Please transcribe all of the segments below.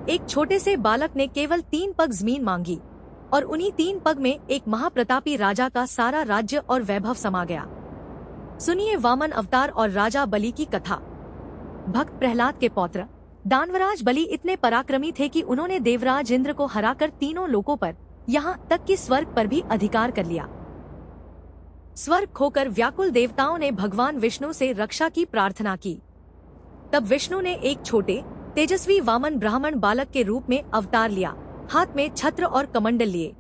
एक छोटे से बालक ने केवल 3 पग जमीन मांगी और उन्हीं 3 पग में एक महाप्रतापी राजा का सारा राज्य और वैभव समा गया। सुनिए वामन अवतार और राजा बलि की कथा। भक्त प्रहलाद के पौत्र दानवराज बलि इतने पराक्रमी थे कि उन्होंने देवराज इंद्र को हराकर तीनों लोकों पर, यहाँ तक कि स्वर्ग पर भी अधिकार कर लिया। स्वर्ग खोकर व्याकुल देवताओं ने भगवान विष्णु से रक्षा की प्रार्थना की। तब विष्णु ने एक छोटे तेजस्वी वामन ब्राह्मण बालक के रूप में अवतार लिया, हाथ में छत्र और कमंडल लिए।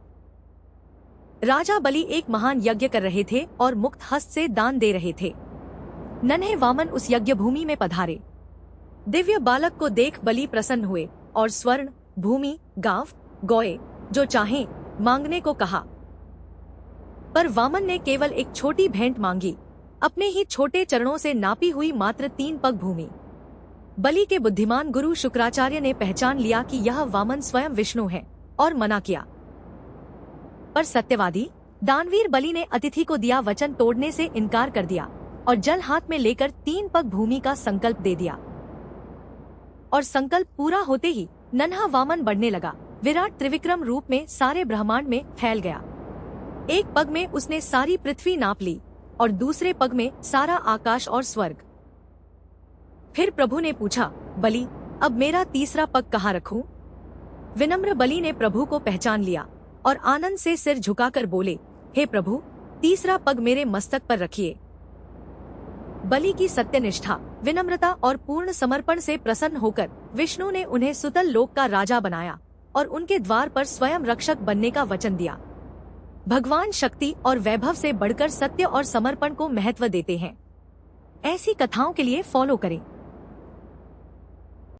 राजा बलि एक महान यज्ञ कर रहे थे और मुक्त हस्त से दान दे रहे थे। नन्हे वामन उस यज्ञ भूमि में पधारे। दिव्य बालक को देख बलि प्रसन्न हुए और स्वर्ण, भूमि, गांव, गौए जो चाहें मांगने को कहा। पर वामन ने केवल एक छोटी भेंट मांगी, अपने ही छोटे चरणों से नापी हुई मात्र 3 पग भूमि। बलि के बुद्धिमान गुरु शुक्राचार्य ने पहचान लिया कि यह वामन स्वयं विष्णु है और मना किया। पर सत्यवादी दानवीर बलि ने अतिथि को दिया वचन तोड़ने से इनकार कर दिया और जल हाथ में लेकर 3 पग भूमि का संकल्प दे दिया। और संकल्प पूरा होते ही नन्हा वामन बढ़ने लगा, विराट त्रिविक्रम रूप में सारे ब्रह्मांड में फैल गया। एक पग में उसने सारी पृथ्वी नाप ली और दूसरे पग में सारा आकाश और स्वर्ग। फिर प्रभु ने पूछा, बलि अब मेरा तीसरा पग कहाँ रखूं? विनम्र बलि ने प्रभु को पहचान लिया और आनंद से सिर झुकाकर बोले, हे प्रभु, तीसरा पग मेरे मस्तक पर रखिए। बलि की सत्यनिष्ठा, विनम्रता और पूर्ण समर्पण से प्रसन्न होकर विष्णु ने उन्हें सुतल लोक का राजा बनाया और उनके द्वार पर स्वयं रक्षक बनने का वचन दिया। भगवान शक्ति और वैभव से बढ़कर सत्य और समर्पण को महत्व देते हैं। ऐसी कथाओं के लिए फॉलो करें।